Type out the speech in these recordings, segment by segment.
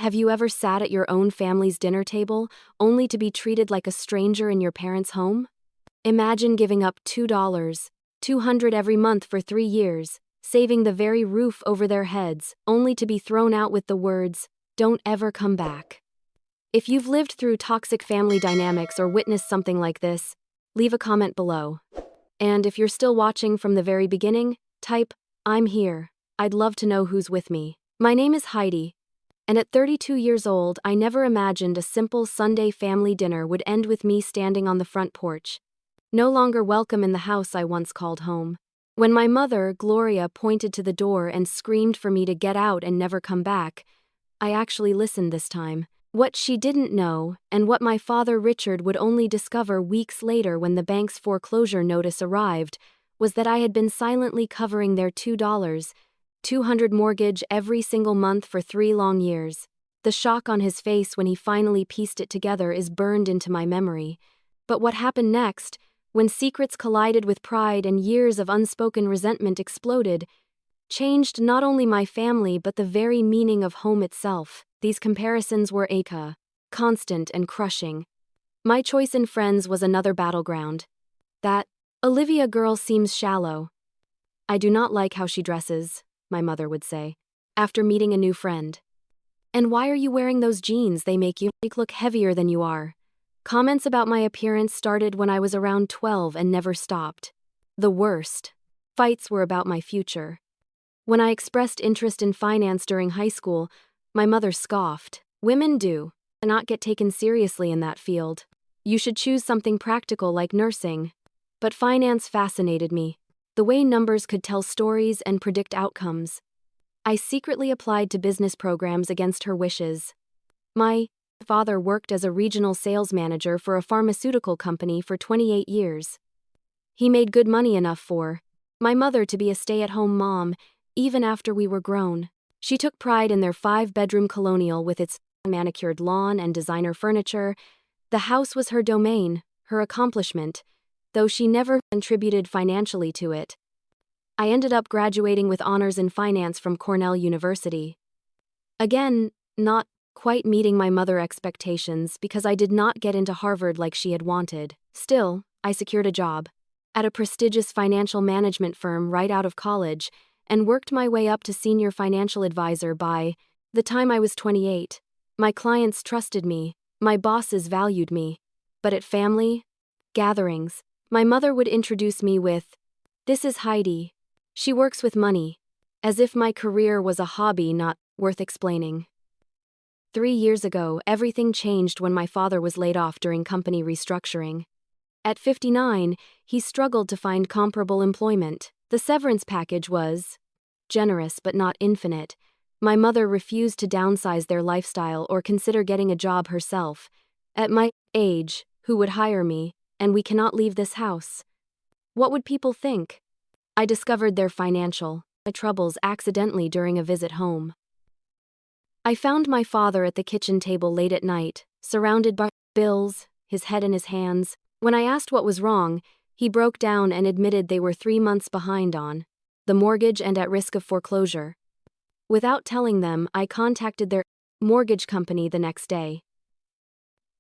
Have you ever sat at your own family's dinner table, only to be treated like a stranger in your parents' home? Imagine giving up $200 every month for 3 years, saving the very roof over their heads, only to be thrown out with the words, "Don't ever come back." If you've lived through toxic family dynamics or witnessed something like this, leave a comment below. And if you're still watching from the very beginning, type, "I'm here. I'd love to know who's with me." My name is Heidi, and at 32 years old, I never imagined a simple Sunday family dinner would end with me standing on the front porch, no longer welcome in the house I once called home. When my mother, Gloria, pointed to the door and screamed for me to get out and never come back, I actually listened this time. What she didn't know, and what my father Richard would only discover weeks later when the bank's foreclosure notice arrived, was that I had been silently covering their $200 mortgage every single month for 3 long years. The shock on his face when he finally pieced it together is burned into my memory. But what happened next, when secrets collided with pride and years of unspoken resentment exploded, changed not only my family but the very meaning of home itself. These comparisons were constant and crushing. My choice in friends was another battleground. That Olivia girl seems shallow. I do not like how she dresses, my mother would say, after meeting a new friend. And why are you wearing those jeans? They make you look heavier than you are. Comments about my appearance started when I was around 12 and never stopped. The worst fights were about my future. When I expressed interest in finance during high school, my mother scoffed. "Women do not get taken seriously in that field. You should choose something practical like nursing." But finance fascinated me. The way numbers could tell stories and predict outcomes. I secretly applied to business programs against her wishes. My father worked as a regional sales manager for a pharmaceutical company for 28 years. He made good money enough for my mother to be a stay-at-home mom, even after we were grown. She took pride in their 5-bedroom colonial with its manicured lawn and designer furniture. The house was her domain, her accomplishment, though she never contributed financially to it. I ended up graduating with honors in finance from Cornell University. Again, not quite meeting my mother's expectations because I did not get into Harvard like she had wanted. Still, I secured a job at a prestigious financial management firm right out of college, and worked my way up to senior financial advisor by the time I was 28. My clients trusted me, my bosses valued me. But at family gatherings, my mother would introduce me with, "This is Heidi. She works with money," as if my career was a hobby not worth explaining. 3 years ago, everything changed when my father was laid off during company restructuring. At 59, he struggled to find comparable employment. The severance package was generous but not infinite. My mother refused to downsize their lifestyle or consider getting a job herself. At my age, who would hire me? And we cannot leave this house. What would people think? I discovered their financial troubles accidentally during a visit home. I found my father at the kitchen table late at night, surrounded by bills, his head in his hands. When I asked what was wrong, he broke down and admitted they were 3 months behind on the mortgage and at risk of foreclosure. Without telling them, I contacted their mortgage company the next day.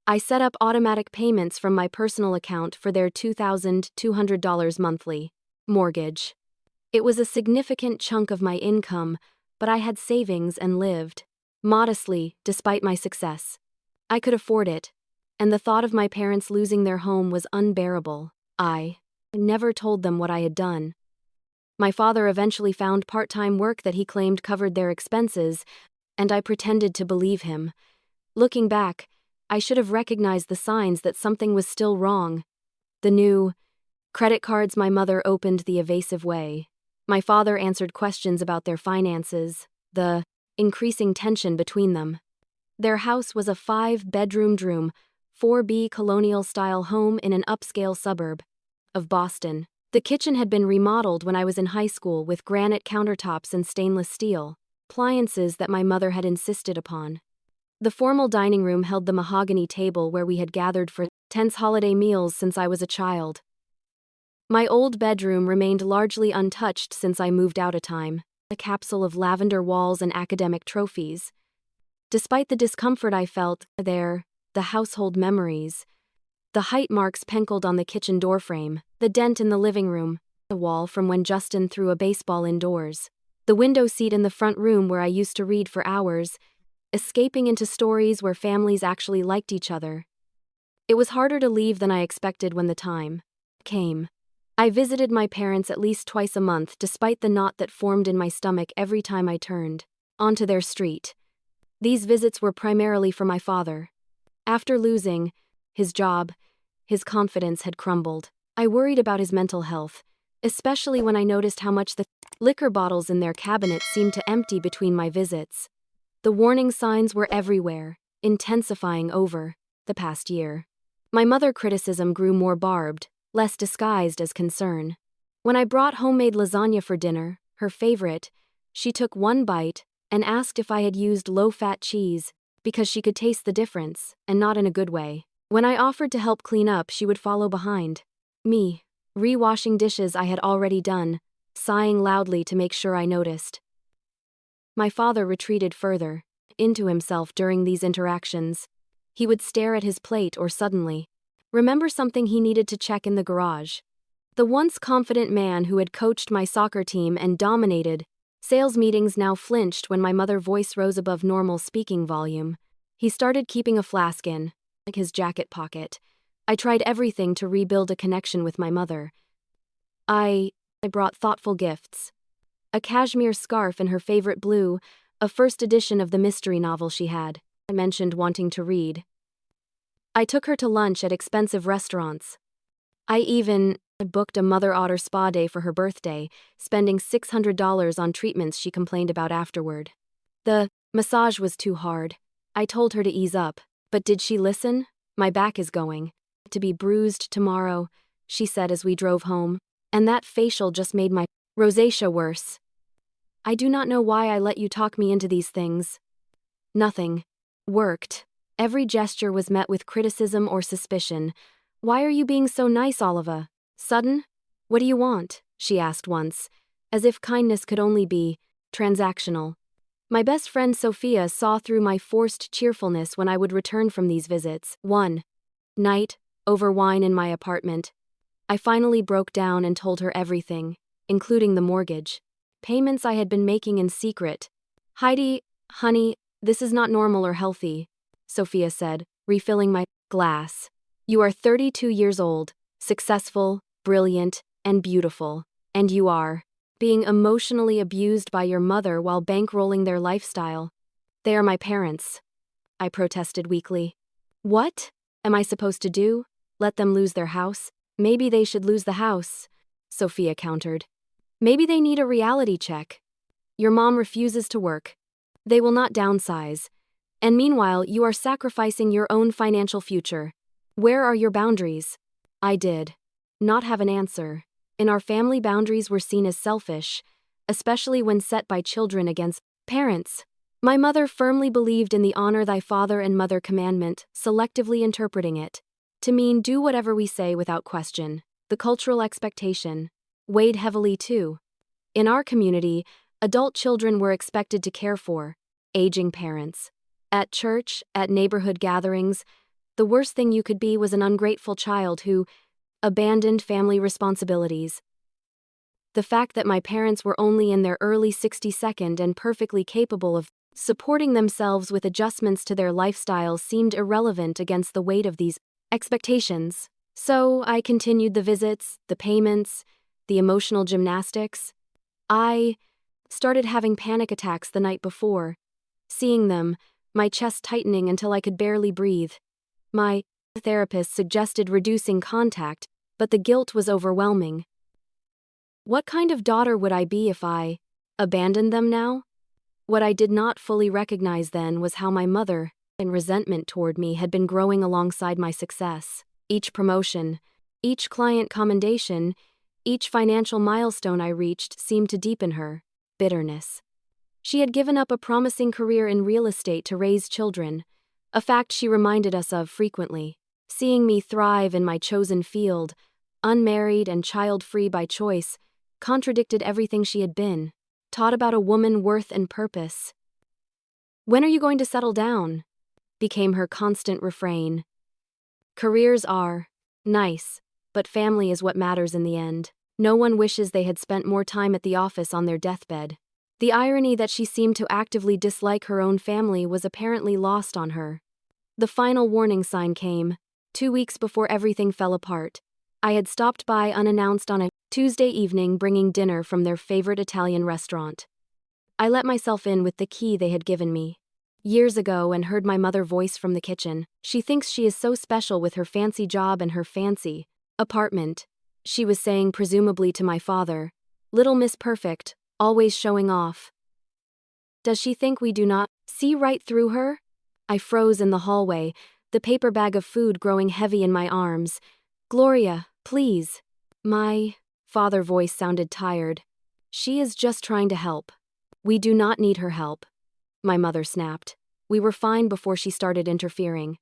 I set up automatic payments from my personal account for their $2,200 monthly mortgage. It was a significant chunk of my income, but I had savings and lived modestly despite my success. I could afford it, and the thought of my parents losing their home was unbearable. I never told them what I had done. My father eventually found part-time work that he claimed covered their expenses, and I pretended to believe him. Looking back, I should have recognized the signs that something was still wrong. The new credit cards my mother opened the evasive way. My father answered questions about their finances, the increasing tension between them. Their house was a 5-bedroom, 4B colonial-style home in an upscale suburb of Boston. The kitchen had been remodeled when I was in high school with granite countertops and stainless steel, appliances that my mother had insisted upon. The formal dining room held the mahogany table where we had gathered for tense holiday meals since I was a child. My old bedroom remained largely untouched since I moved out a time, a capsule of lavender walls and academic trophies. Despite the discomfort I felt there, the household memories, the height marks penciled on the kitchen doorframe, the dent in the living room, the wall from when Justin threw a baseball indoors, the window seat in the front room where I used to read for hours, escaping into stories where families actually liked each other. It was harder to leave than I expected when the time came. I visited my parents at least twice a month despite the knot that formed in my stomach every time I turned onto their street. These visits were primarily for my father. After losing his job, his confidence had crumbled. I worried about his mental health, especially when I noticed how much the liquor bottles in their cabinet seemed to empty between my visits. The warning signs were everywhere, intensifying over the past year. My mother's criticism grew more barbed, less disguised as concern. When I brought homemade lasagna for dinner, her favorite, she took one bite and asked if I had used low-fat cheese, because she could taste the difference, and not in a good way. When I offered to help clean up, she would follow behind me, re-washing dishes I had already done, sighing loudly to make sure I noticed. My father retreated further into himself during these interactions. He would stare at his plate or suddenly remember something he needed to check in the garage. The once confident man who had coached my soccer team and dominated sales meetings now flinched when my mother's voice rose above normal speaking volume. He started keeping a flask in his jacket pocket. I tried everything to rebuild a connection with my mother. I brought thoughtful gifts. A cashmere scarf in her favorite blue, a first edition of the mystery novel she had mentioned wanting to read. I took her to lunch at expensive restaurants. I even booked a mother otter spa day for her birthday, spending $600 on treatments she complained about afterward. The massage was too hard. I told her to ease up, but did she listen? My back is going to be bruised tomorrow, she said as we drove home, and that facial just made my rosacea worse. I do not know why I let you talk me into these things. Nothing worked. Every gesture was met with criticism or suspicion. Why are you being so nice all of a sudden? What do you want? She asked once, as if kindness could only be transactional. My best friend Sophia saw through my forced cheerfulness when I would return from these visits. One night, over wine in my apartment, I finally broke down and told her everything, including the mortgage payments I had been making in secret. Heidi, honey, this is not normal or healthy, Sophia said, refilling my glass. You are 32 years old, successful, brilliant, and beautiful, and you are being emotionally abused by your mother while bankrolling their lifestyle. They are my parents, I protested weakly. What am I supposed to do? Let them lose their house? Maybe they should lose the house, Sophia countered. Maybe they need a reality check. Your mom refuses to work. They will not downsize. And meanwhile, you are sacrificing your own financial future. Where are your boundaries? I did not have an answer. In our family, boundaries were seen as selfish, especially when set by children against parents. My mother firmly believed in the honor thy father and mother commandment, selectively interpreting it to mean do whatever we say without question. The cultural expectation weighed heavily too. In our community, adult children were expected to care for aging parents. At church, at neighborhood gatherings, the worst thing you could be was an ungrateful child who abandoned family responsibilities. The fact that my parents were only in their early 62nd and perfectly capable of supporting themselves with adjustments to their lifestyle seemed irrelevant against the weight of these expectations. So I continued the visits, the payments, the emotional gymnastics. I started having panic attacks the night before. Seeing them, my chest tightening until I could barely breathe. My therapist suggested reducing contact, but the guilt was overwhelming. What kind of daughter would I be if I abandoned them now? What I did not fully recognize then was how my mother and resentment toward me had been growing alongside my success. Each promotion, each client commendation, each financial milestone I reached seemed to deepen her bitterness. She had given up a promising career in real estate to raise children, a fact she reminded us of frequently. Seeing me thrive in my chosen field, unmarried and child-free by choice, contradicted everything she had been taught about a woman worth and purpose. When are you going to settle down? Became her constant refrain. Careers are nice, but family is what matters in the end. No one wishes they had spent more time at the office on their deathbed. The irony that she seemed to actively dislike her own family was apparently lost on her. The final warning sign came, 2 weeks before everything fell apart. I had stopped by unannounced on a Tuesday evening bringing dinner from their favorite Italian restaurant. I let myself in with the key they had given me years ago and heard my mother voice from the kitchen. She thinks she is so special with her fancy job and her fancy apartment. She was saying presumably to my father, "Little Miss Perfect, always showing off. Does she think we do not see right through her?" I froze in the hallway, the paper bag of food growing heavy in my arms. "Gloria, please." My father's voice sounded tired. "She is just trying to help." "We do not need her help," my mother snapped. "We were fine before she started interfering.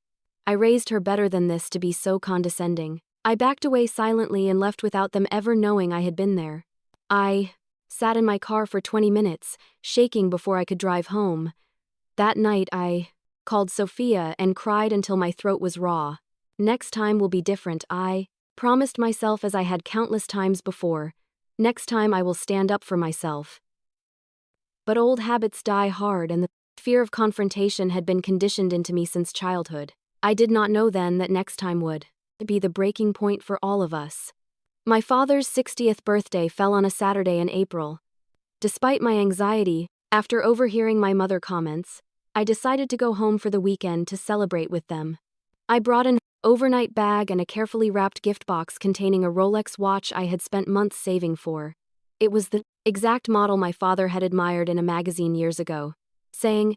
I raised her better than this to be so condescending." I backed away silently and left without them ever knowing I had been there. I sat in my car for 20 minutes, shaking before I could drive home. That night I called Sophia and cried until my throat was raw. Next time will be different, I promised myself as I had countless times before. Next time I will stand up for myself. But old habits die hard, and the fear of confrontation had been conditioned into me since childhood. I did not know then that next time would be the breaking point for all of us. My father's 60th birthday fell on a Saturday in April. Despite my anxiety, after overhearing my mother comments, I decided to go home for the weekend to celebrate with them. I brought an overnight bag and a carefully wrapped gift box containing a Rolex watch I had spent months saving for. It was the exact model my father had admired in a magazine years ago, saying,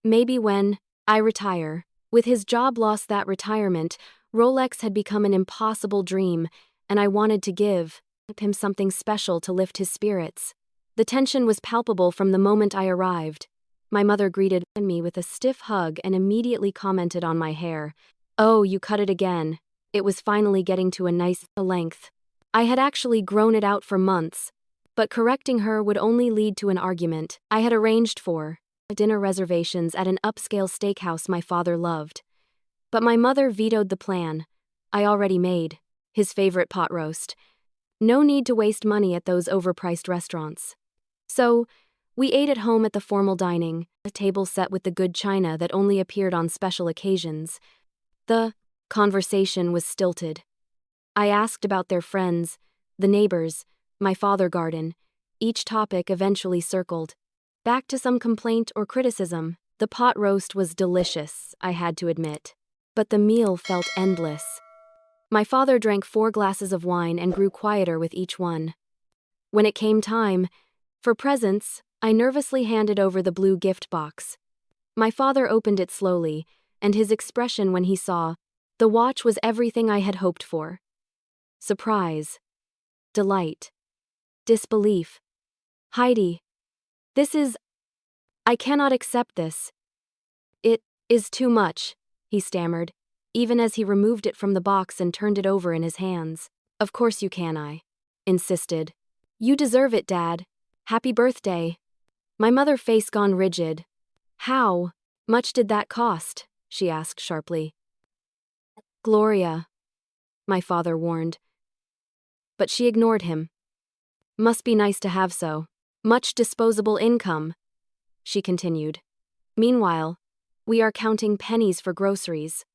"Maybe when I retire." With his job lost that retirement, Rolex had become an impossible dream, and I wanted to give him something special to lift his spirits. The tension was palpable from the moment I arrived. My mother greeted me with a stiff hug and immediately commented on my hair. "Oh, you cut it again." It was finally getting to a nice length. I had actually grown it out for months, but correcting her would only lead to an argument. I had arranged for dinner reservations at an upscale steakhouse my father loved. But my mother vetoed the plan. I already made his favorite pot roast. No need to waste money at those overpriced restaurants. So, we ate at home at the formal dining, a table set with the good china that only appeared on special occasions. The conversation was stilted. I asked about their friends, the neighbors, my father's garden. Each topic eventually circled back to some complaint or criticism. The pot roast was delicious, I had to admit. But the meal felt endless. My father drank 4 glasses of wine and grew quieter with each one. When it came time for presents, I nervously handed over the blue gift box. My father opened it slowly, and his expression when he saw the watch was everything I had hoped for. Surprise, delight, disbelief. "Heidi, I cannot accept this. It is too much," he stammered, even as he removed it from the box and turned it over in his hands. "Of course you can," I insisted. "You deserve it, Dad. Happy birthday." My mother's face gone rigid. "How much did that cost?" she asked sharply. "Gloria," my father warned. But she ignored him. "Must be nice to have so much disposable income," she continued. "Meanwhile, we are counting pennies for groceries."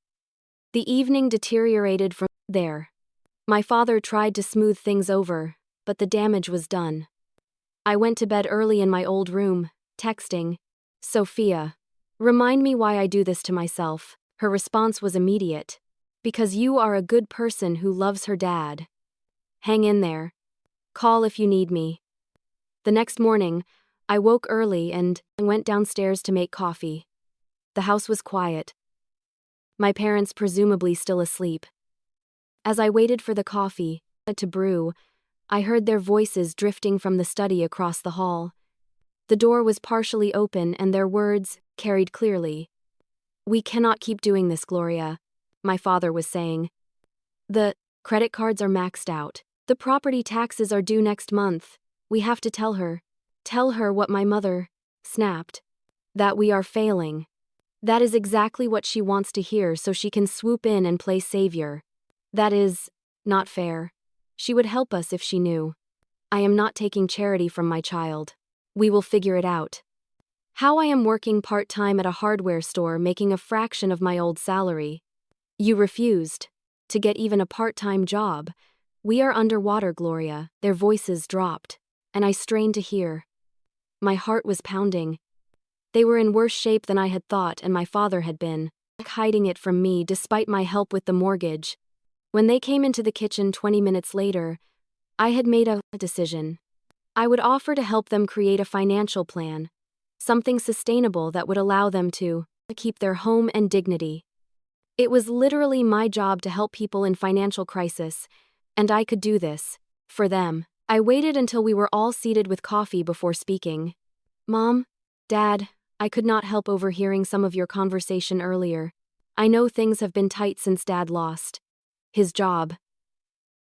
The evening deteriorated from there. My father tried to smooth things over, but the damage was done. I went to bed early in my old room, texting, "Sophia, remind me why I do this to myself." Her response was immediate. "Because you are a good person who loves her dad. Hang in there. Call if you need me." The next morning, I woke early and went downstairs to make coffee. The house was quiet. My parents presumably still asleep. As I waited for the coffee to brew, I heard their voices drifting from the study across the hall. The door was partially open and their words carried clearly. "We cannot keep doing this, Gloria," my father was saying. "The credit cards are maxed out. The property taxes are due next month. We have to tell her." "Tell her what?" My mother snapped. That we are failing. That is exactly what she wants to hear so she can swoop in and play savior. That is not fair. She would help us if she knew. I am not taking charity from my child. We will figure it out. How I am working part-time at a hardware store making a fraction of my old salary. You refused to get even a part-time job. We are underwater, Gloria. Their voices dropped, and I strained to hear. My heart was pounding. They were in worse shape than I had thought, and my father had been hiding it from me despite my help with the mortgage. When they came into the kitchen 20 minutes later, I had made a decision. I would offer to help them create a financial plan, something sustainable that would allow them to keep their home and dignity. It was literally my job to help people in financial crisis, and I could do this for them. I waited until we were all seated with coffee before speaking. Mom, Dad, I could not help overhearing some of your conversation earlier. I know things have been tight since Dad lost his job,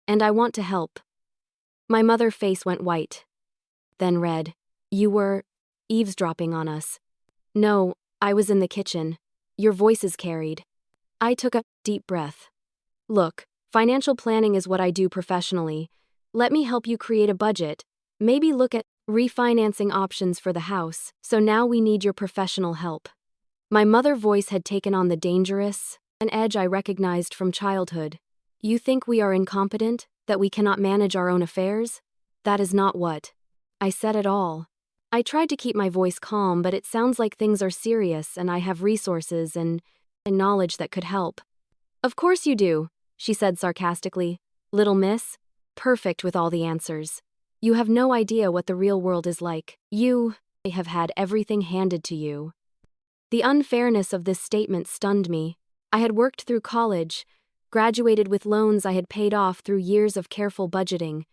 and I want to help. My mother's face went white, then red. You were eavesdropping on us. No, I was in the kitchen. Your voices carried. I took a deep breath. Look, financial planning is what I do professionally. Let me help you create a budget. Maybe look at refinancing options for the house. So now we need your professional help. My mother's voice had taken on the dangerous, an edge I recognized from childhood. You think we are incompetent, that we cannot manage our own affairs? That is not what I said at all. I tried to keep my voice calm, but it sounds like things are serious and I have resources and knowledge that could help. Of course you do, she said sarcastically. Little miss, perfect with all the answers. You have no idea what the real world is like. You have had everything handed to you. The unfairness of this statement stunned me. I had worked through college, graduated with loans I had paid off through years of careful budgeting.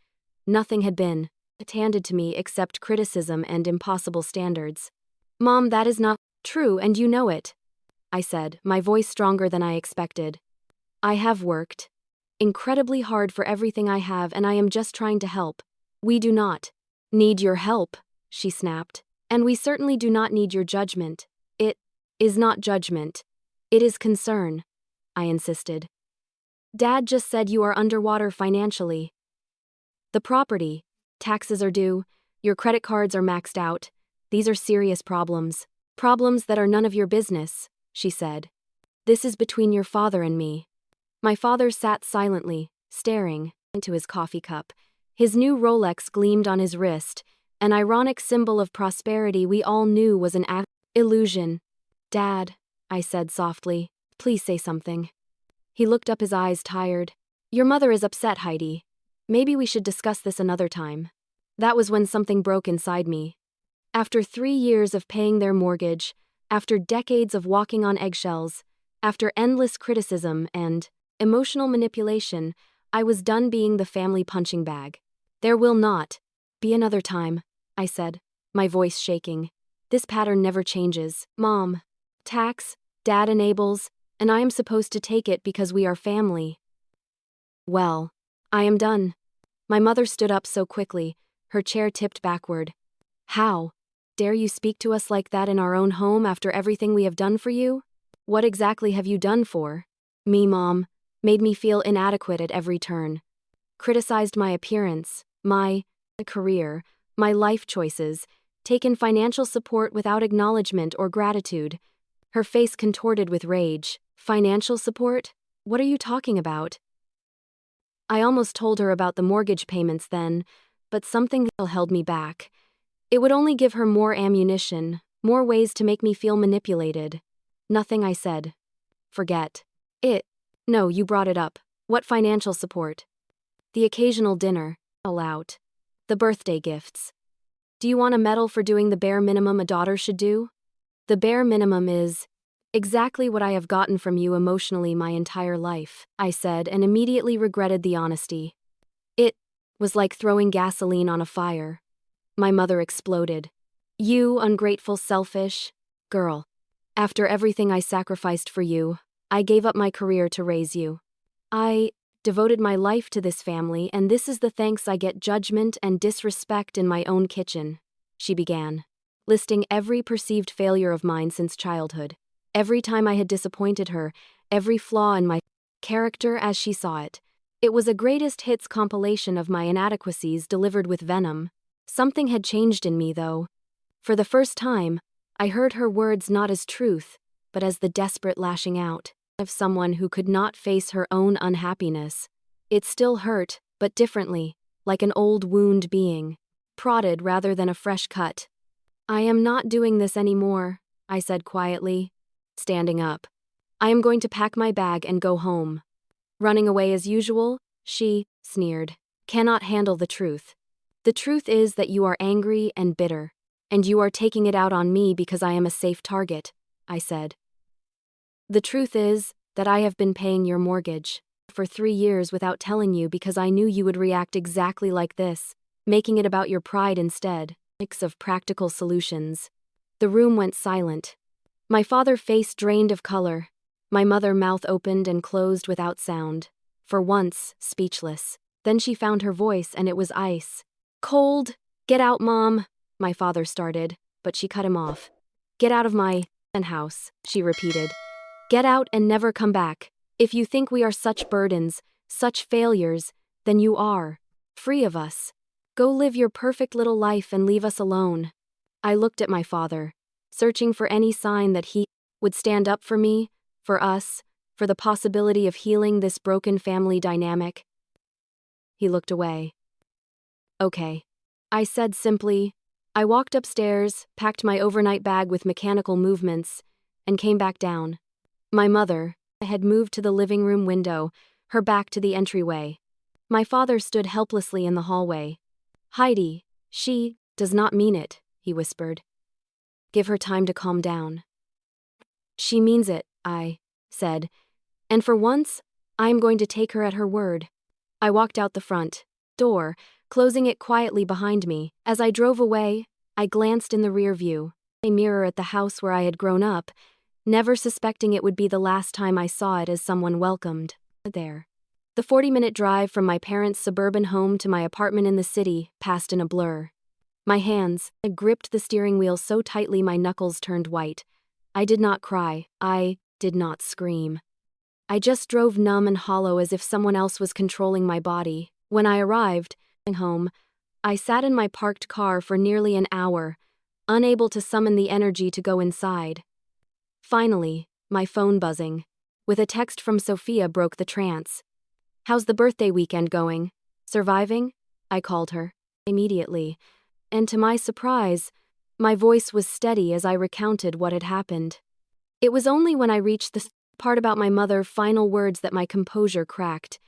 Nothing had been handed to me except criticism and impossible standards. Mom, that is not true, and you know it, I said, my voice stronger than I expected. I have worked incredibly hard for everything I have, and I am just trying to help. We do not need your help, she snapped. And we certainly do not need your judgment. It is not judgment. It is concern, I insisted. Dad just said you are underwater financially. The property, taxes are due, your credit cards are maxed out. These are serious problems. Problems that are none of your business, she said. This is between your father and me. My father sat silently, staring into his coffee cup. His new Rolex gleamed on his wrist, an ironic symbol of prosperity we all knew was an illusion. Dad, I said softly, please say something. He looked up, his eyes tired. Your mother is upset, Heidi. Maybe we should discuss this another time. That was when something broke inside me. After 3 years of paying their mortgage, after decades of walking on eggshells, after endless criticism and emotional manipulation, I was done being the family punching bag. There will not be another time, I said, my voice shaking. This pattern never changes. Mom, tax, Dad enables, and I am supposed to take it because we are family. Well, I am done. My mother stood up so quickly, her chair tipped backward. How dare you speak to us like that in our own home after everything we have done for you? What exactly have you done for me, Mom? Made me feel inadequate at every turn. Criticized my appearance, my career, my life choices, taken financial support without acknowledgement or gratitude. Her face contorted with rage. Financial support? What are you talking about? I almost told her about the mortgage payments then, but something held me back. It would only give her more ammunition, more ways to make me feel manipulated. Nothing, I said. Forget it. No, you brought it up. What financial support? The occasional dinner, all out. The birthday gifts. Do you want a medal for doing the bare minimum a daughter should do? The bare minimum is exactly what I have gotten from you emotionally my entire life, I said, and immediately regretted the honesty. It was like throwing gasoline on a fire. My mother exploded. You ungrateful, selfish girl. After everything I sacrificed for you, I gave up my career to raise you. I devoted my life to this family, and this is the thanks I get: judgment and disrespect in my own kitchen, she began. listing every perceived failure of mine since childhood. Every time I had disappointed her, every flaw in my character as she saw it. It was a greatest hits compilation of my inadequacies delivered with venom. Something had changed in me, though. For the first time, I heard her words not as truth, but as the desperate lashing out of someone who could not face her own unhappiness. It still hurt, but differently, like an old wound being prodded rather than a fresh cut. "I am not doing this anymore," I said quietly, standing up. "I am going to pack my bag and go home." "Running away as usual?" she sneered. "Cannot handle the truth. The truth is that you are angry and bitter, and you are taking it out on me because I am a safe target," I said. "The truth is that I have been paying your mortgage for 3 years without telling you because I knew you would react exactly like this, making it about your pride instead." Mix of practical solutions. The room went silent. My father's face drained of color. My mother mouth opened and closed without sound. For once, speechless. Then she found her voice and it was ice. "Cold. Get out, Mom," my father started, but she cut him off. "Get out of my house," she repeated. "Get out and never come back. If you think we are such burdens, such failures, then you are free of us. Go live your perfect little life and leave us alone." I looked at my father, searching for any sign that he would stand up for me, for us, for the possibility of healing this broken family dynamic. He looked away. "Okay," I said simply. I walked upstairs, packed my overnight bag with mechanical movements, and came back down. My mother had moved to the living room window, her back to the entryway. My father stood helplessly in the hallway. "Heidi, she does not mean it," he whispered. "Give her time to calm down." "She means it," I said, "and for once, I am going to take her at her word." I walked out the front door, closing it quietly behind me. As I drove away, I glanced in the rear view, a mirror at the house where I had grown up, never suspecting it would be the last time I saw it as someone welcomed there. The 40-minute drive from my parents' suburban home to my apartment in the city passed in a blur. My hands gripped the steering wheel so tightly my knuckles turned white. I did not cry. I did not scream. I just drove numb and hollow as if someone else was controlling my body. When I arrived home, I sat in my parked car for nearly an hour, unable to summon the energy to go inside. Finally, my phone buzzing, with a text from Sophia, broke the trance. "How's the birthday weekend going? Surviving?" I called her immediately, and to my surprise, my voice was steady as I recounted what had happened. It was only when I reached the part about my mother's final words that my composure cracked.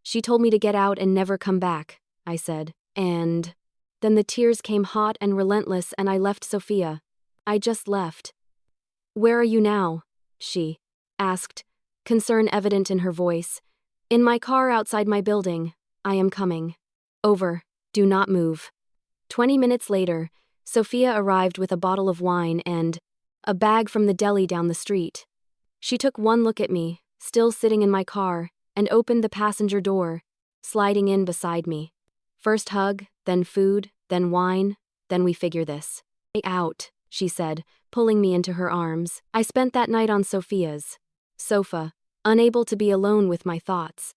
"She told me to get out and never come back," I said, and then the tears came hot and relentless and I left Sophia. I just left. "Where are you now?" she asked, concern evident in her voice. "In my car outside my building. I am coming." "Over. Do not move." 20 minutes later, Sophia arrived with a bottle of wine and a bag from the deli down the street. She took one look at me, still sitting in my car, and opened the passenger door, sliding in beside me. "First hug, then food, then wine, then we figure this out," she said, pulling me into her arms. I spent that night on Sophia's sofa, unable to be alone with my thoughts.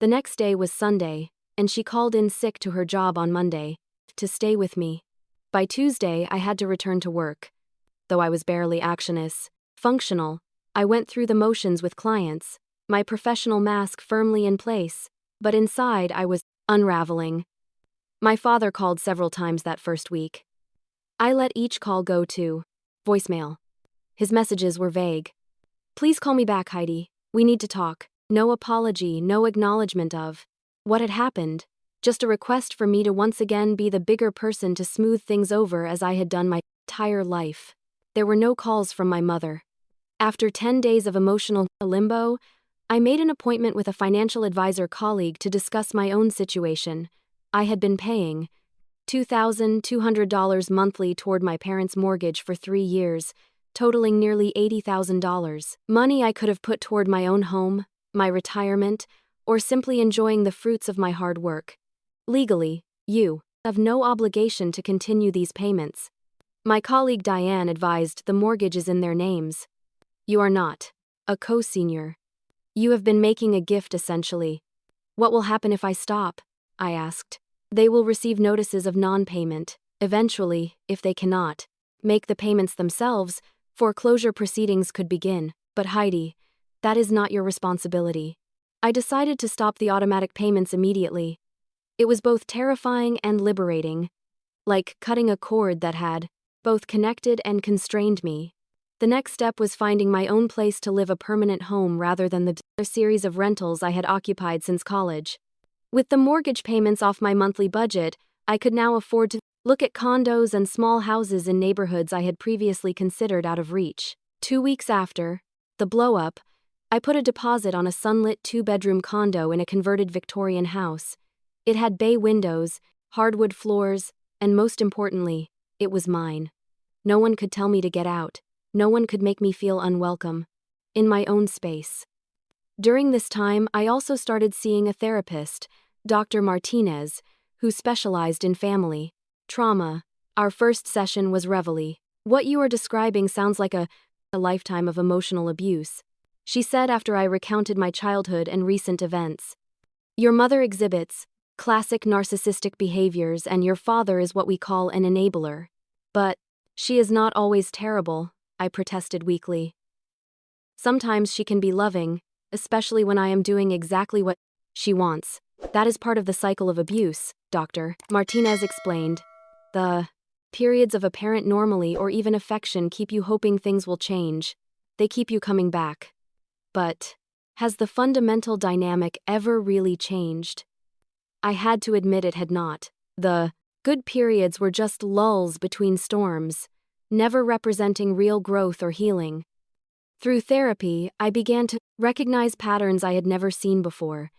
The next day was Sunday, and she called in sick to her job on Monday to stay with me. By Tuesday, I had to return to work. Though I was barely functional, I went through the motions with clients, my professional mask firmly in place, but inside I was unraveling. My father called several times that first week. I let each call go to voicemail. His messages were vague. "Please call me back, Heidi. We need to talk." No apology, no acknowledgement of what had happened, just a request for me to once again be the bigger person to smooth things over as I had done my entire life. There were no calls from my mother. After 10 days of emotional limbo, I made an appointment with a financial advisor colleague to discuss my own situation. I had been paying $2,200 monthly toward my parents' mortgage for 3 years, totaling nearly $80,000. Money I could have put toward my own home, my retirement, or simply enjoying the fruits of my hard work. Legally, you have no obligation to continue these payments. My colleague Diane advised the mortgage is in their names. You are not a co-senior. You have been making a gift essentially. What will happen if I stop? I asked. They will receive notices of non-payment. Eventually, if they cannot make the payments themselves, foreclosure proceedings could begin. But Heidi, that is not your responsibility. I decided to stop the automatic payments immediately. It was both terrifying and liberating, like cutting a cord that had both connected and constrained me. The next step was finding my own place to live, a permanent home rather than the series of rentals I had occupied since college. With the mortgage payments off my monthly budget, I could now afford to look at condos and small houses in neighborhoods I had previously considered out of reach. 2 weeks after the blow-up, I put a deposit on a sunlit 2-bedroom condo in a converted Victorian house. It had bay windows, hardwood floors, and most importantly, it was mine. No one could tell me to get out. No one could make me feel unwelcome. In my own space. During this time, I also started seeing a therapist, Dr. Martinez, who specialized in family trauma. Our first session was reveille. What you are describing sounds like a lifetime of emotional abuse, she said after I recounted my childhood and recent events. Your mother exhibits classic narcissistic behaviors, and your father is what we call an enabler. But she is not always terrible, I protested weakly. Sometimes she can be loving, especially when I am doing exactly what she wants. That is part of the cycle of abuse, Dr. Martinez explained. The periods of apparent normalcy or even affection keep you hoping things will change. They keep you coming back. But has the fundamental dynamic ever really changed? I had to admit it had not. The good periods were just lulls between storms, never representing real growth or healing. Through therapy, I began to recognize patterns I had never seen before.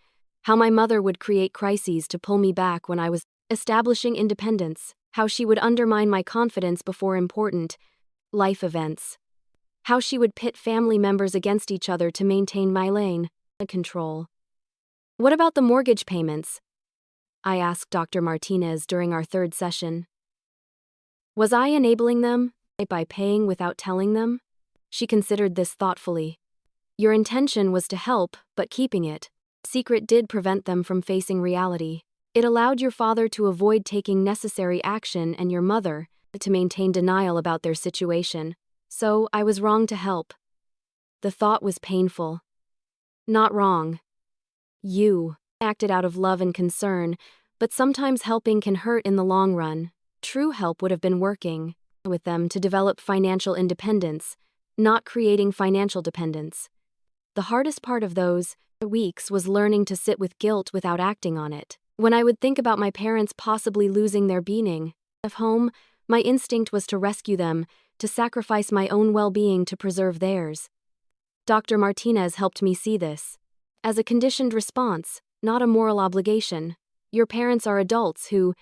How my mother would create crises to pull me back when I was establishing independence. How she would undermine my confidence before important life events. How she would pit family members against each other to maintain my lane and control. What about the mortgage payments? I asked Dr. Martinez during our third session. Was I enabling them by paying without telling them? She considered this thoughtfully. Your intention was to help, but keeping it secret did prevent them from facing reality. It allowed your father to avoid taking necessary action and your mother to maintain denial about their situation. So I was wrong to help. The thought was painful. Not wrong. You acted out of love and concern, but sometimes helping can hurt in the long run. True help would have been working with them to develop financial independence, not creating financial dependence. The hardest part of those weeks was learning to sit with guilt without acting on it. When I would think about my parents possibly losing their being of home, my instinct was to rescue them, to sacrifice my own well-being to preserve theirs. Dr. Martinez helped me see this as a conditioned response, not a moral obligation. Your parents are adults who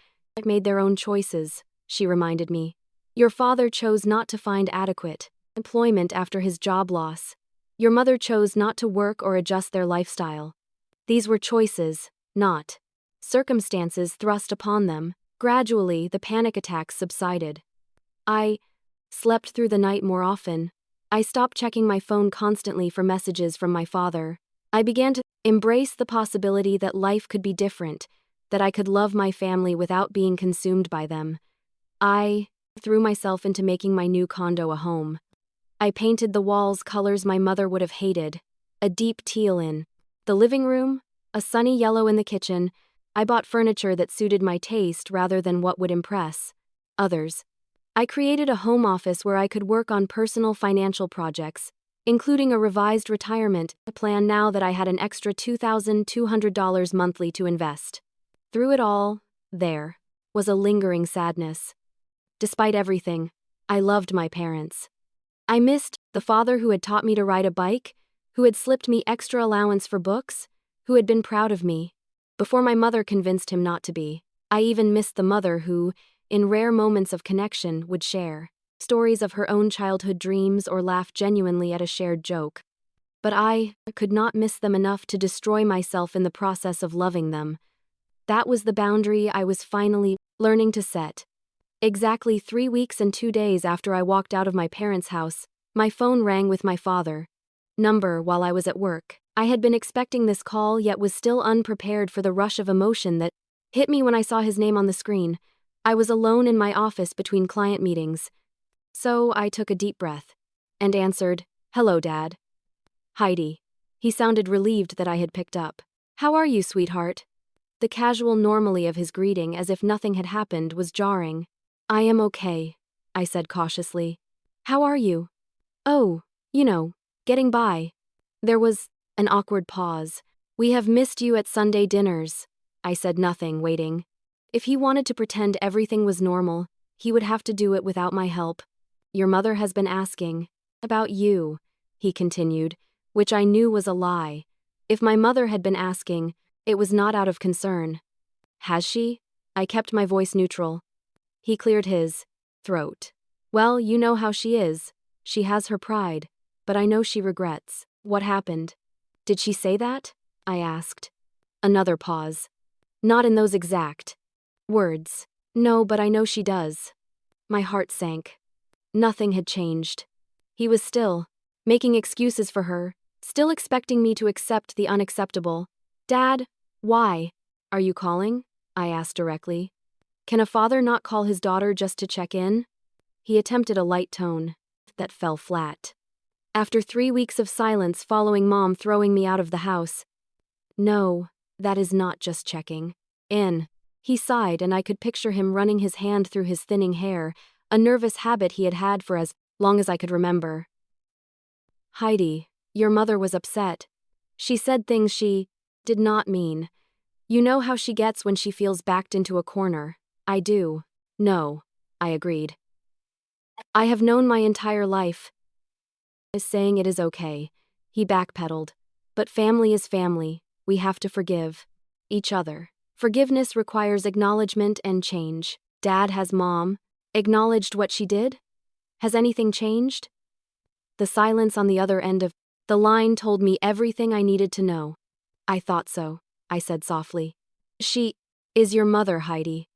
made their own choices, she reminded me. Your father chose not to find adequate employment after his job loss. Your mother chose not to work or adjust their lifestyle. These were choices, not circumstances thrust upon them. Gradually, the panic attacks subsided. I slept through the night more often. I stopped checking my phone constantly for messages from my father. I began to embrace the possibility that life could be different, that I could love my family without being consumed by them. I threw myself into making my new condo a home. I painted the walls colors my mother would have hated, a deep teal in the living room, a sunny yellow in the kitchen. I bought furniture that suited my taste rather than what would impress others. I created a home office where I could work on personal financial projects, including a revised retirement plan now that I had an extra $2,200 monthly to invest. Through it all, there was a lingering sadness. Despite everything, I loved my parents. I missed the father who had taught me to ride a bike, who had slipped me extra allowance for books, who had been proud of me before my mother convinced him not to be. I even missed the mother who, in rare moments of connection, would share stories of her own childhood dreams or laugh genuinely at a shared joke. But I could not miss them enough to destroy myself in the process of loving them. That was the boundary I was finally learning to set. Exactly 3 weeks and 2 days after I walked out of my parents' house, my phone rang with my father. Number while I was at work. I had been expecting this call yet was still unprepared for the rush of emotion that hit me when I saw his name on the screen. I was alone in my office between client meetings. So I took a deep breath and answered, "Hello, Dad." Heidi. He sounded relieved that I had picked up. "How are you, sweetheart?" The casual normality of his greeting, as if nothing had happened, was jarring. "I am okay," I said cautiously. "How are you?" "Oh, getting by." There was an awkward pause. "We have missed you at Sunday dinners." I said nothing, waiting. If he wanted to pretend everything was normal, he would have to do it without my help. "Your mother has been asking about you," he continued, which I knew was a lie. If my mother had been asking, it was not out of concern. "Has she?" I kept my voice neutral. He cleared his throat. "Well, you know how she is. She has her pride, but I know she regrets." "What happened?" "Did she say that?" I asked. Another pause. "Not in those exact words." "No, but I know she does." My heart sank. Nothing had changed. He was still making excuses for her, still expecting me to accept the unacceptable. "Dad, why are you calling?" I asked directly. Can a father not call his daughter just to check in? He attempted a light tone that fell flat. After 3 weeks of silence following Mom throwing me out of the house. "No, that is not just checking in." He sighed, and I could picture him running his hand through his thinning hair, a nervous habit he had had for as long as I could remember. "Heidi, your mother was upset. She said things she did not mean. You know how she gets when she feels backed into a corner." "I do." "No," I agreed. "I have known my entire life." Is saying it is okay. He backpedaled. "But family is family. We have to forgive each other. Forgiveness requires acknowledgement and change. Dad has Mom acknowledged what she did? Has anything changed?" The silence on the other end of the line told me everything I needed to know. "I thought so," I said softly. "She is your mother, Heidi.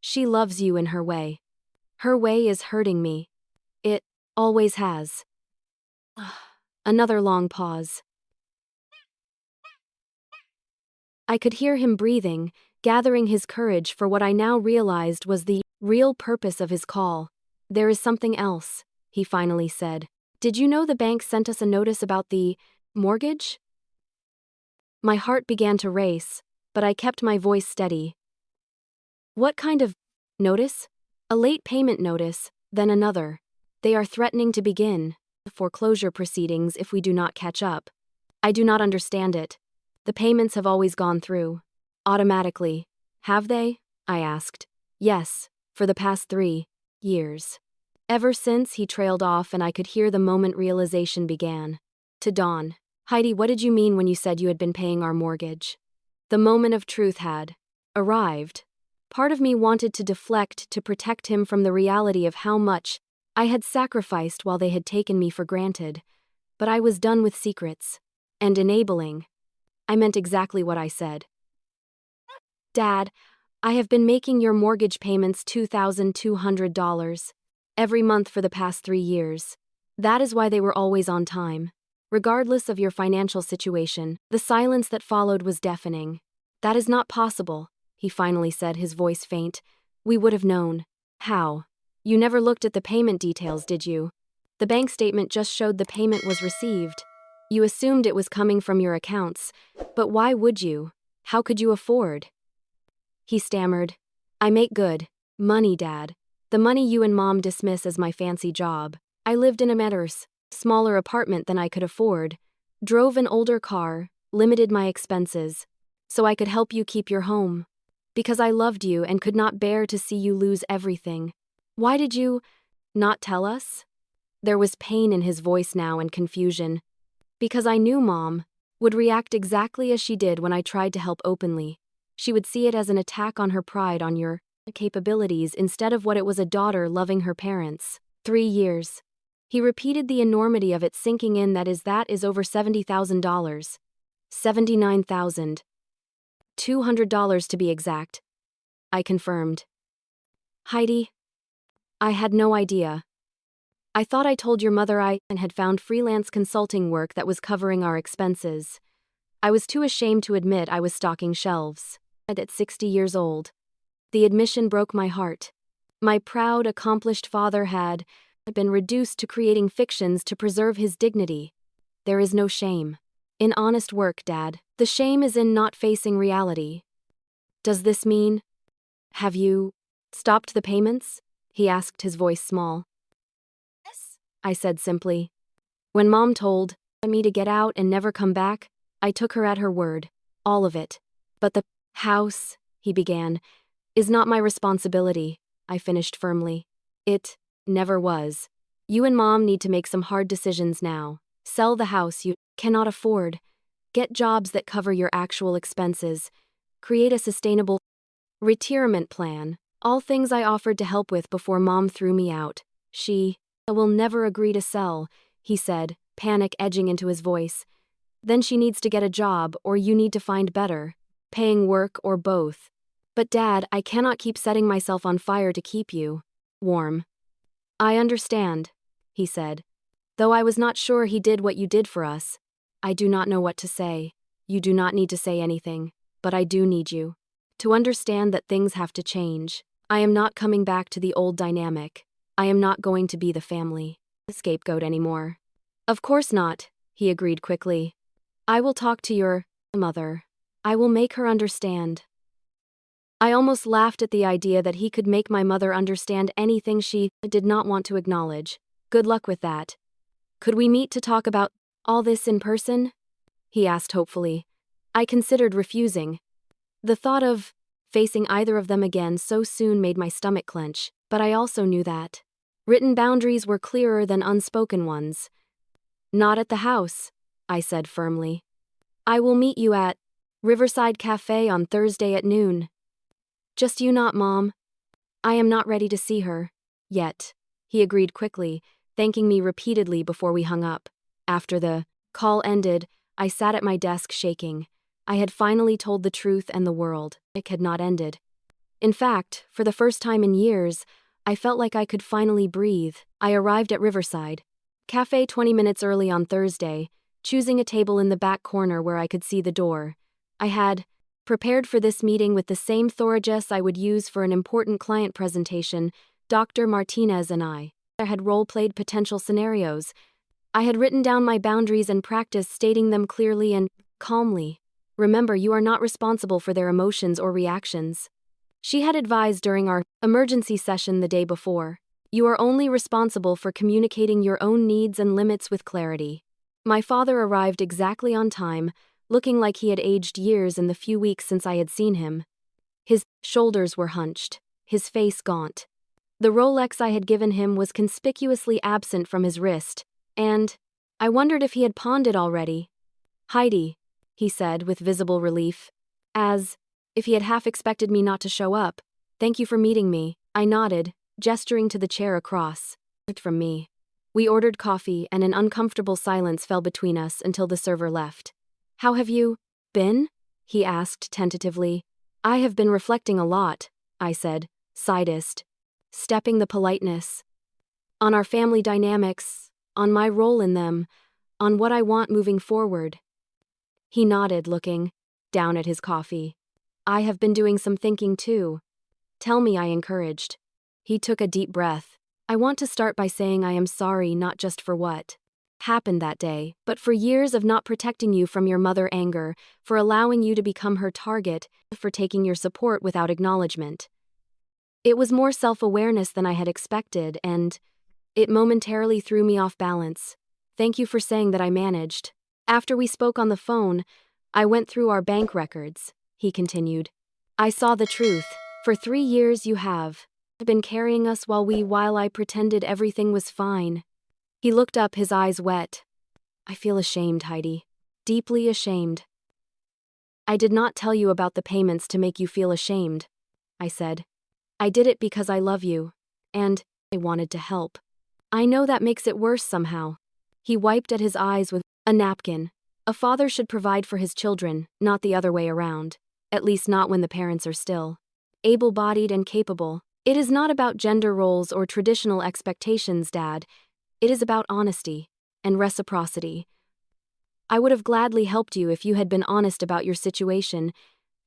She loves you in her way. Her way is hurting me. It always has." Another long pause. I could hear him breathing, gathering his courage for what I now realized was the real purpose of his call. "There is something else," he finally said. "Did you know the bank sent us a notice about the mortgage?" My heart began to race, but I kept my voice steady. "What kind of notice?" "A late payment notice, then another. They are threatening to begin foreclosure proceedings if we do not catch up." "I do not understand it. The payments have always gone through. Automatically." "Have they?" I asked. "Yes, for the past 3 years. Ever since." He trailed off, and I could hear the moment realization began to dawn. "Heidi, what did you mean when you said you had been paying our mortgage?" The moment of truth had arrived. Part of me wanted to deflect to protect him from the reality of how much I had sacrificed while they had taken me for granted, but I was done with secrets and enabling. I meant exactly what I said. "Dad, I have been making your mortgage payments $2,200 every month for the past 3 years. That is why they were always on time, regardless of your financial situation." The silence that followed was deafening. "That is not possible," he finally said, his voice faint. "We would have known." "How? You never looked at the payment details, did you? The bank statement just showed the payment was received. You assumed it was coming from your accounts, but why would you? How could you afford?" He stammered. "I make good money, Dad. The money you and Mom dismiss as my fancy job. I lived in a much smaller apartment than I could afford, drove an older car, limited my expenses, so I could help you keep your home. Because I loved you and could not bear to see you lose everything. Why did you not tell us?" There was pain in his voice now and confusion. "Because I knew Mom would react exactly as she did when I tried to help openly. She would see it as an attack on her pride, on your capabilities, instead of what it was, a daughter loving her parents. 3 years. He repeated, the enormity of it sinking in. That is over $70,000. $79,200 to be exact. I confirmed. "Heidi, I had no idea. I thought I told your mother I had found freelance consulting work that was covering our expenses. I was too ashamed to admit I was stocking shelves. At 60 years old. The admission broke my heart. My proud, accomplished father had been reduced to creating fictions to preserve his dignity. There is no shame in honest work, Dad. The shame is in not facing reality. Does this mean? Have you stopped the payments? He asked, his voice small. Yes, I said simply. When Mom told me to get out and never come back, I took her at her word. All of it. But the house, he began, is not my responsibility, I finished firmly. It never was. You and Mom need to make some hard decisions now. Sell the house you cannot afford. Get jobs that cover your actual expenses. Create a sustainable retirement plan. All things I offered to help with before Mom threw me out. She will never agree to sell, he said, panic edging into his voice. Then she needs to get a job, or you need to find better paying work, or both. But Dad, I cannot keep setting myself on fire to keep you warm. I understand, he said. Though I was not sure he did what you did for us. I do not know what to say. You do not need to say anything, but I do need you to understand that things have to change. I am not coming back to the old dynamic. I am not going to be the family scapegoat anymore. Of course not, he agreed quickly. I will talk to your mother. I will make her understand. I almost laughed at the idea that he could make my mother understand anything she did not want to acknowledge. Good luck with that. Could we meet to talk about all this in person? He asked hopefully. I considered refusing. The thought of facing either of them again so soon made my stomach clench, but I also knew that written boundaries were clearer than unspoken ones. Not at the house, I said firmly. I will meet you at Riverside Cafe on Thursday at noon. Just you not, Mom. I am not ready to see her. Yet. He agreed quickly, thanking me repeatedly before we hung up. After the call ended, I sat at my desk shaking. I had finally told the truth and the world. It had not ended. In fact, for the first time in years, I felt like I could finally breathe. I arrived at Riverside Cafe 20 minutes early on Thursday, choosing a table in the back corner where I could see the door. I had prepared for this meeting with the same thoroughness I would use for an important client presentation. Dr. Martinez and I had role-played potential scenarios. I had written down my boundaries and practiced stating them clearly and calmly. Remember, you are not responsible for their emotions or reactions. She had advised during our emergency session the day before. You are only responsible for communicating your own needs and limits with clarity. My father arrived exactly on time, looking like he had aged years in the few weeks since I had seen him. His shoulders were hunched, his face gaunt. The Rolex I had given him was conspicuously absent from his wrist, and I wondered if he had pawned it already. Heidi, he said with visible relief, as if he had half expected me not to show up. Thank you for meeting me, I nodded, gesturing to the chair across from me. We ordered coffee, and an uncomfortable silence fell between us until the server left. How have you been? He asked tentatively. I have been reflecting a lot, I said, sidest, stepping the politeness. On our family dynamics, on my role in them, on what I want moving forward. He nodded, looking down at his coffee. I have been doing some thinking too. Tell me, I encouraged. He took a deep breath. I want to start by saying I am sorry not just for what happened that day, but for years of not protecting you from your mother anger, for allowing you to become her target, for taking your support without acknowledgement. It was more self-awareness than I had expected, and it momentarily threw me off balance. Thank you for saying that I managed. After we spoke on the phone, I went through our bank records, he continued. I saw the truth. For 3 years you have been carrying us while I pretended everything was fine. He looked up, his eyes wet. I feel ashamed, Heidi. Deeply ashamed. I did not tell you about the payments to make you feel ashamed, I said. I did it because I love you, and I wanted to help. I know that makes it worse somehow. He wiped at his eyes with a napkin. A father should provide for his children, not the other way around. At least not when the parents are still able-bodied and capable. It is not about gender roles or traditional expectations, Dad. It is about honesty and reciprocity. I would have gladly helped you if you had been honest about your situation,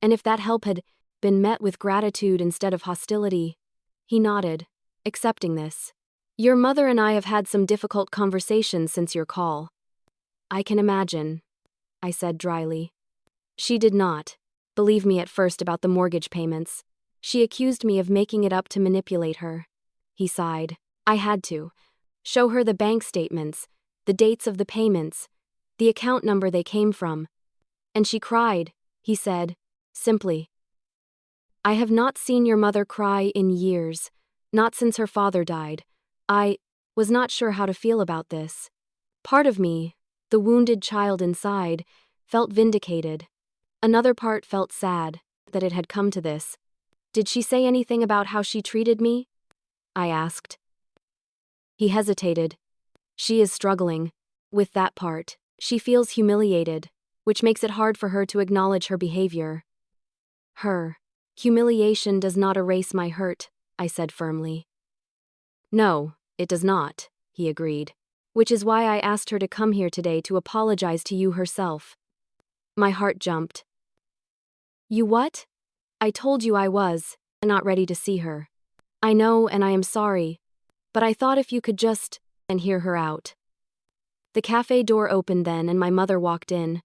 and if that help had been met with gratitude instead of hostility. He nodded, accepting this. Your mother and I have had some difficult conversations since your call. I can imagine, I said dryly. She did not believe me at first about the mortgage payments. She accused me of making it up to manipulate her. He sighed. I had to show her the bank statements, the dates of the payments, the account number they came from. And she cried, he said, simply. I have not seen your mother cry in years, not since her father died. I was not sure how to feel about this. Part of me, the wounded child inside, felt vindicated. Another part felt sad that it had come to this. Did she say anything about how she treated me? I asked. He hesitated. She is struggling with that part. She feels humiliated, which makes it hard for her to acknowledge her behavior. Her humiliation does not erase my hurt, I said firmly. No, it does not, he agreed, which is why I asked her to come here today to apologize to you herself. My heart jumped. You what? I told you I was not ready to see her. I know, and I am sorry, but I thought if you could just and hear her out. The cafe door opened then and my mother walked in.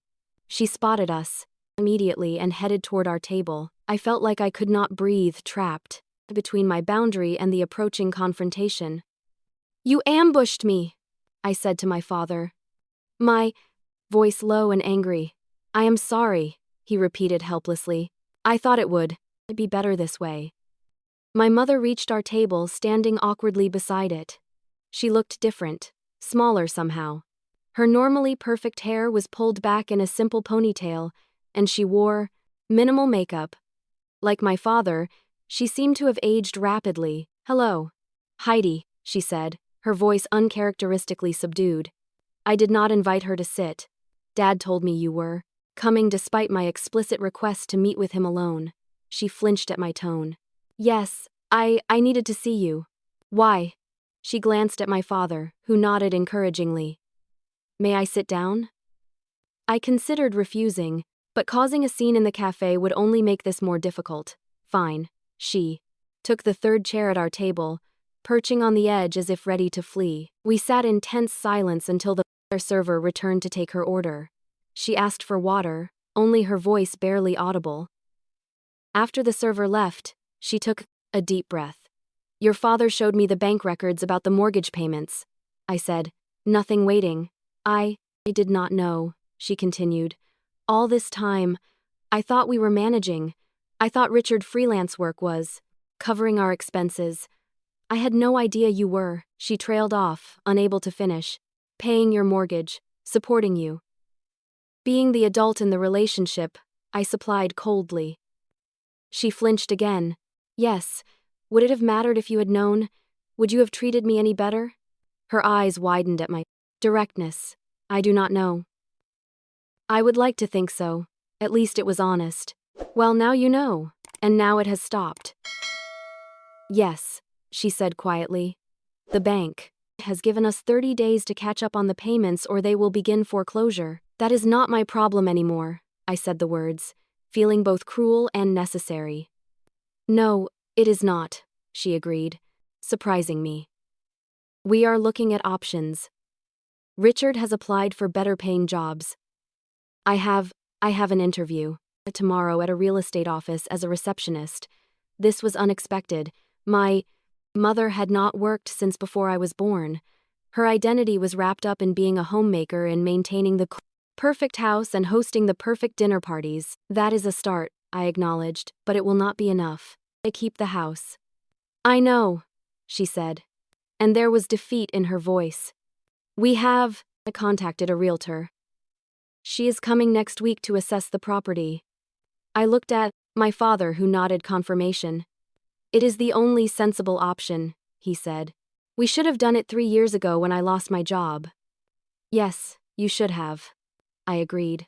She spotted us immediately and headed toward our table. I felt like I could not breathe, trapped between my boundary and the approaching confrontation. You ambushed me, I said to my father. My voice low and angry. I am sorry, he repeated helplessly. I thought it would be better this way. My mother reached our table, standing awkwardly beside it. She looked different, smaller somehow. Her normally perfect hair was pulled back in a simple ponytail, and she wore minimal makeup. Like my father, she seemed to have aged rapidly. Hello, Heidi, she said, her voice uncharacteristically subdued. I did not invite her to sit. Dad told me you were coming despite my explicit request to meet with him alone. She flinched at my tone. Yes, I needed to see you. Why? She glanced at my father, who nodded encouragingly. May I sit down? I considered refusing, but causing a scene in the cafe would only make this more difficult. Fine. She took the third chair at our table, perching on the edge as if ready to flee. We sat in tense silence until the server returned to take her order. She asked for water, only her voice barely audible. After the server left, she took a deep breath. Your father showed me the bank records about the mortgage payments, I said, nothing waiting. I did not know, she continued. All this time, I thought we were managing. I thought Richard freelance work was covering our expenses. I had no idea you were, she trailed off, unable to finish, paying your mortgage, supporting you. Being the adult in the relationship, I supplied coldly. She flinched again. Yes, would it have mattered if you had known? Would you have treated me any better? Her eyes widened at my directness. I do not know. I would like to think so. At least it was honest. Well, now you know, and now it has stopped. Yes, she said quietly. The bank has given us 30 days to catch up on the payments or they will begin foreclosure. That is not my problem anymore, I said the words, feeling both cruel and necessary. No, it is not, she agreed, surprising me. We are looking at options. Richard has applied for better-paying jobs. I have an interview tomorrow at a real estate office as a receptionist. This was unexpected. My mother had not worked since before I was born. Her identity was wrapped up in being a homemaker and maintaining the perfect house and hosting the perfect dinner parties. That is a start, I acknowledged, but it will not be enough. I keep the house. I know, she said, and there was defeat in her voice. We have contacted a realtor. She is coming next week to assess the property. I looked at my father, who nodded confirmation. It is the only sensible option, he said. We should have done it 3 years ago when I lost my job. Yes, you should have, I agreed.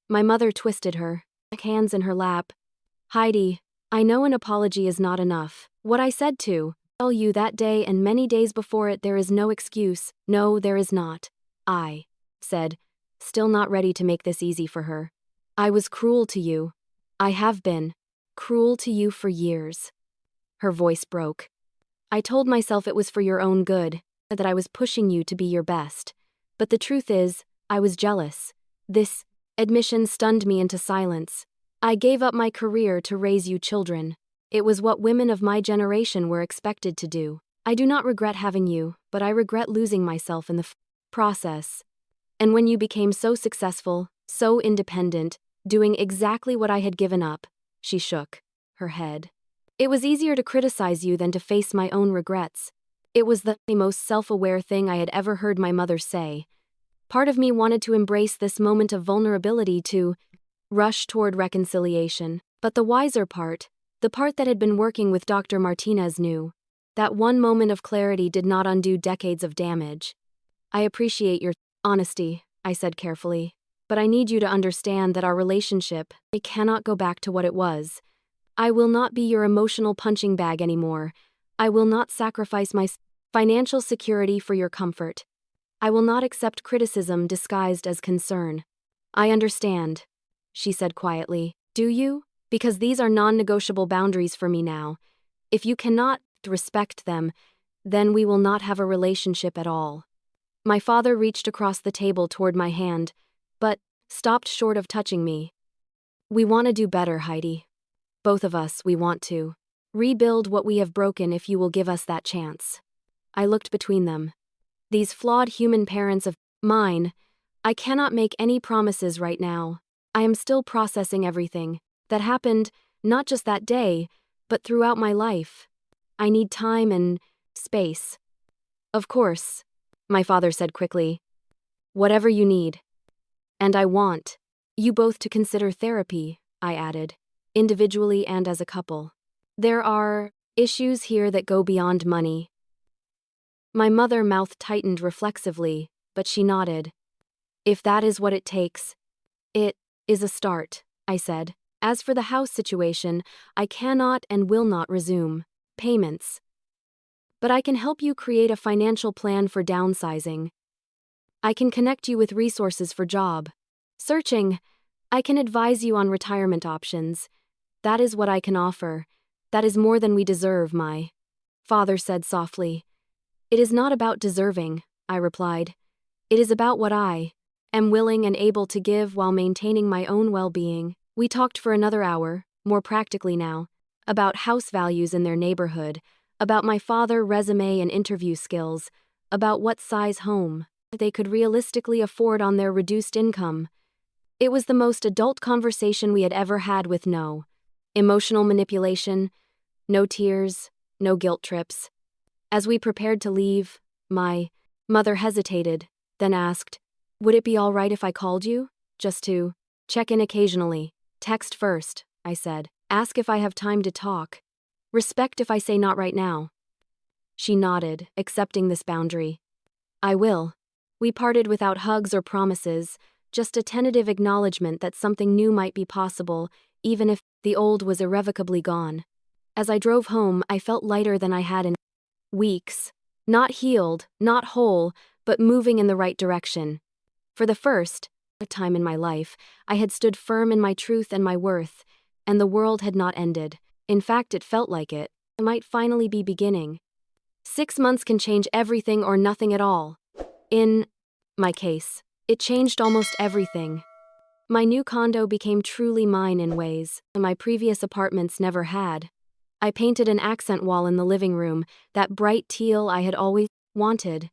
My mother twisted her hands in her lap. Heidi, I know an apology is not enough. What I said to tell you that day and many days before it, there is no excuse. No, there is not. I said, still not ready to make this easy for her. I was cruel to you. I have been cruel to you for years. Her voice broke. I told myself it was for your own good, that I was pushing you to be your best. But the truth is, I was jealous. This admission stunned me into silence. I gave up my career to raise you children. It was what women of my generation were expected to do. I do not regret having you, but I regret losing myself in the process. And when you became so successful, so independent, doing exactly what I had given up, she shook her head. It was easier to criticize you than to face my own regrets. It was the most self-aware thing I had ever heard my mother say. Part of me wanted to embrace this moment of vulnerability, to rush toward reconciliation. But the wiser part, the part that had been working with Dr. Martinez, knew that one moment of clarity did not undo decades of damage. I appreciate your honesty, I said carefully, but I need you to understand that our relationship, it cannot go back to what it was. I will not be your emotional punching bag anymore. I will not sacrifice my financial security for your comfort. I will not accept criticism disguised as concern. I understand, she said quietly. Do you? Because these are non-negotiable boundaries for me now. If you cannot respect them, then we will not have a relationship at all. My father reached across the table toward my hand, but stopped short of touching me. We want to do better, Heidi. Both of us, we want to rebuild what we have broken if you will give us that chance. I looked between them. These flawed human parents of mine, I cannot make any promises right now. I am still processing everything that happened, not just that day, but throughout my life. I need time and space. Of course, my father said quickly. Whatever you need. And I want you both to consider therapy, I added, individually and as a couple. There are issues here that go beyond money. My mother mouth tightened reflexively, but she nodded. If that is what it takes, it is a start, I said. As for the house situation, I cannot and will not resume payments. But I can help you create a financial plan for downsizing. I can connect you with resources for job searching. I can advise you on retirement options. That is what I can offer. That is more than we deserve, my father said softly. It is not about deserving, I replied. It is about what I am willing and able to give while maintaining my own well-being. We talked for another hour, more practically now, about house values in their neighborhood, about my father's resume and interview skills, about what size home they could realistically afford on their reduced income. It was the most adult conversation we had ever had, with no emotional manipulation, no tears, no guilt trips. As we prepared to leave, my mother hesitated, then asked, "Would it be all right if I called you? Just to check in occasionally." "Text first," I said. "Ask if I have time to talk. Respect if I say not right now." She nodded, accepting this boundary. "I will." We parted without hugs or promises, just a tentative acknowledgement that something new might be possible, even if the old was irrevocably gone. As I drove home, I felt lighter than I had in weeks. Not healed, not whole, but moving in the right direction. For the first time in my life, I had stood firm in my truth and my worth, and the world had not ended. In fact, it felt like it might finally be beginning. 6 months can change everything or nothing at all. In my case, it changed almost everything. My new condo became truly mine in ways my previous apartments never had. I painted an accent wall in the living room, that bright teal I had always wanted.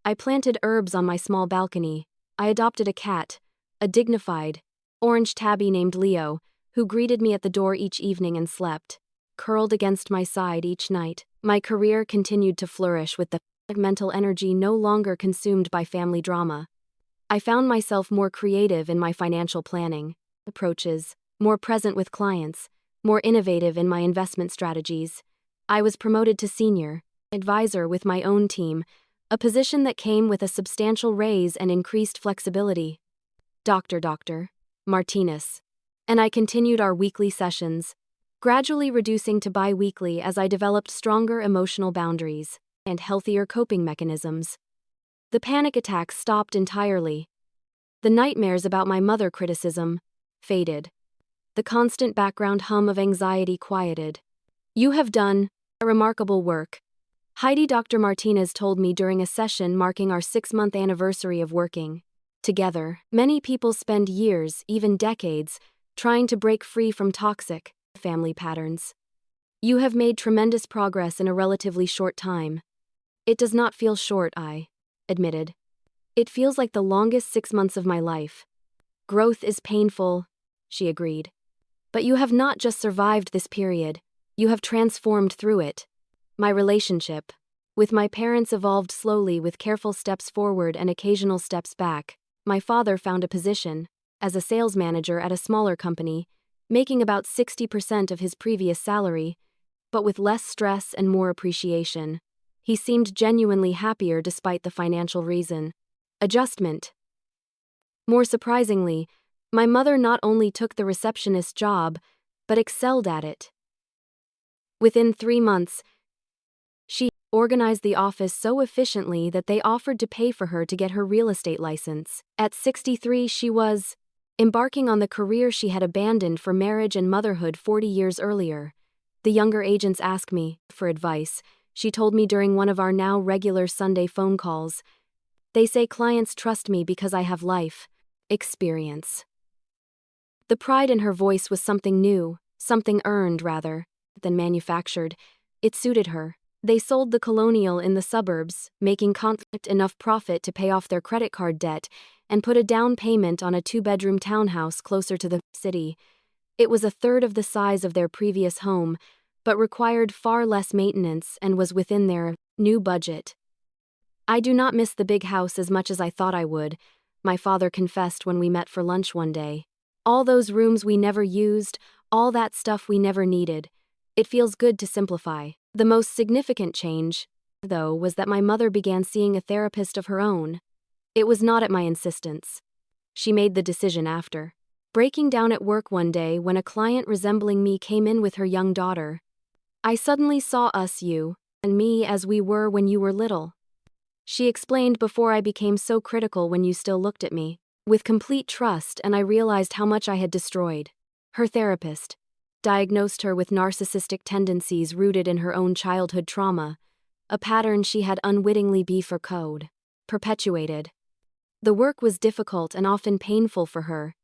I planted herbs on my small balcony. I adopted a cat, a dignified orange tabby named Leo, who greeted me at the door each evening and slept curled against my side each night. My career continued to flourish with the mental energy no longer consumed by family drama. I found myself more creative in my financial planning approaches, more present with clients, more innovative in my investment strategies. I was promoted to senior advisor with my own team, a position that came with a substantial raise and increased flexibility. Dr. Martinez. And I continued our weekly sessions, gradually reducing to bi-weekly as I developed stronger emotional boundaries and healthier coping mechanisms. The panic attacks stopped entirely. The nightmares about my mother criticism faded. The constant background hum of anxiety quieted. You have done a remarkable work, Heidi. Dr. Martinez told me during a session marking our 6-month anniversary of working together. Many people spend years, even decades, trying to break free from toxic family patterns. You have made tremendous progress in a relatively short time. It does not feel short, I admitted. It feels like the longest 6 months of my life. Growth is painful, she agreed. But you have not just survived this period, you have transformed through it. My relationship with my parents evolved slowly with careful steps forward and occasional steps back. My father found a position as a sales manager at a smaller company, making about 60% of his previous salary, but with less stress and more appreciation. He seemed genuinely happier despite the financial adjustment. More surprisingly, my mother not only took the receptionist job, but excelled at it. Within 3 months, she organized the office so efficiently that they offered to pay for her to get her real estate license. At 63, she was embarking on the career she had abandoned for marriage and motherhood 40 years earlier. The younger agents asked me for advice, she told me during one of our now regular Sunday phone calls. They say clients trust me because I have life experience. The pride in her voice was something new, something earned rather than manufactured. It suited her. They sold the Colonial in the suburbs, making enough profit to pay off their credit card debt and put a down payment on a 2-bedroom townhouse closer to the city. It was a third of the size of their previous home, but required far less maintenance and was within their new budget. I do not miss the big house as much as I thought I would, my father confessed when we met for lunch one day. All those rooms we never used, all that stuff we never needed. It feels good to simplify. The most significant change, though, was that my mother began seeing a therapist of her own. It was not at my insistence. She made the decision after breaking down at work one day when a client resembling me came in with her young daughter. I suddenly saw us, you and me, as we were when you were little. She explained, before I became so critical when you still looked at me with complete trust, and I realized how much I had destroyed. Her therapist diagnosed her with narcissistic tendencies rooted in her own childhood trauma, a pattern she had unwittingly perpetuated. The work was difficult and often painful for her.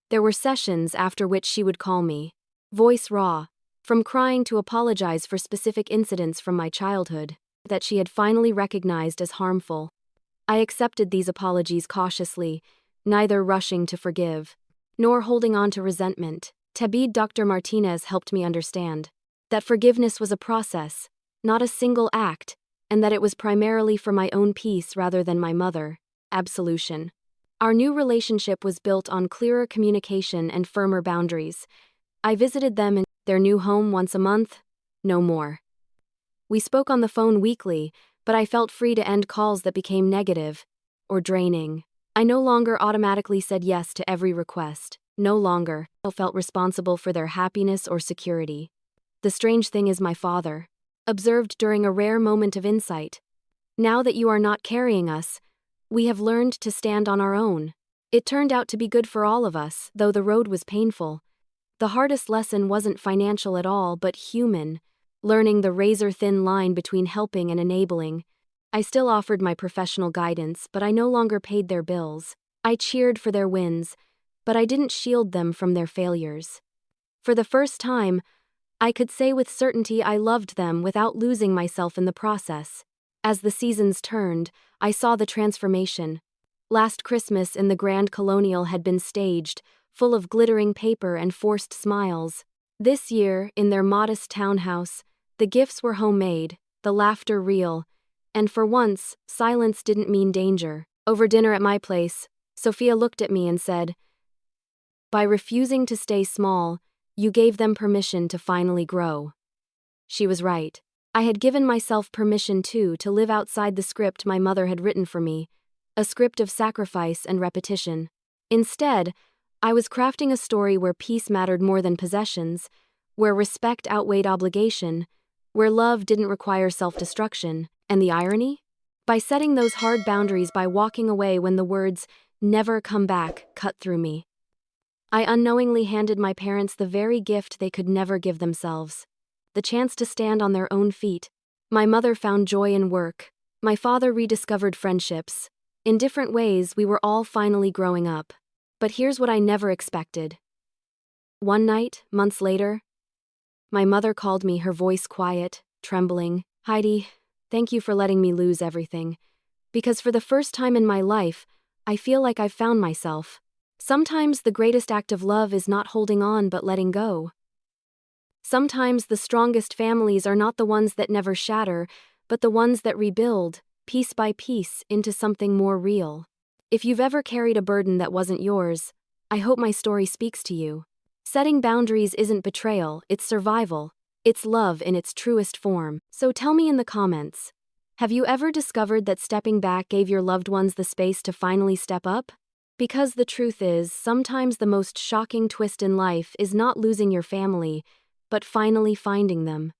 There were sessions after which she would call me, voice raw, from crying to apologize for specific incidents from my childhood that she had finally recognized as harmful. I accepted these apologies cautiously, neither rushing to forgive, nor holding on to resentment. Dr. Martinez helped me understand that forgiveness was a process, not a single act, and that it was primarily for my own peace rather than my mother. Absolution. Our new relationship was built on clearer communication and firmer boundaries. I visited them in their new home once a month, no more. We spoke on the phone weekly, but I felt free to end calls that became negative or draining. I no longer automatically said yes to every request. No longer I felt responsible for their happiness or security. The strange thing is, my father observed during a rare moment of insight. Now that you are not carrying us, we have learned to stand on our own. It turned out to be good for all of us, though the road was painful. The hardest lesson wasn't financial at all, but human, learning the razor-thin line between helping and enabling. I still offered my professional guidance, but I no longer paid their bills. I cheered for their wins, but I didn't shield them from their failures. For the first time, I could say with certainty I loved them without losing myself in the process. As the seasons turned, I saw the transformation. Last Christmas in the Grand Colonial had been staged, full of glittering paper and forced smiles. This year, in their modest townhouse, the gifts were homemade, the laughter real, and for once, silence didn't mean danger. Over dinner at my place, Sophia looked at me and said, "By refusing to stay small, you gave them permission to finally grow." She was right. I had given myself permission too to live outside the script my mother had written for me, a script of sacrifice and repetition. Instead, I was crafting a story where peace mattered more than possessions, where respect outweighed obligation, where love didn't require self-destruction. And the irony? By setting those hard boundaries, by walking away when the words, "never come back," cut through me, I unknowingly handed my parents the very gift they could never give themselves: the chance to stand on their own feet. My mother found joy in work. My father rediscovered friendships. In different ways, we were all finally growing up. But here's what I never expected. One night, months later, my mother called me, her voice quiet, trembling. "Heidi, thank you for letting me lose everything. Because for the first time in my life, I feel like I've found myself. Sometimes the greatest act of love is not holding on but letting go. Sometimes the strongest families are not the ones that never shatter, but the ones that rebuild, piece by piece, into something more real." If you've ever carried a burden that wasn't yours, I hope my story speaks to you. Setting boundaries isn't betrayal, it's survival. It's love in its truest form. So tell me in the comments, have you ever discovered that stepping back gave your loved ones the space to finally step up? Because the truth is, sometimes the most shocking twist in life is not losing your family, but finally finding them.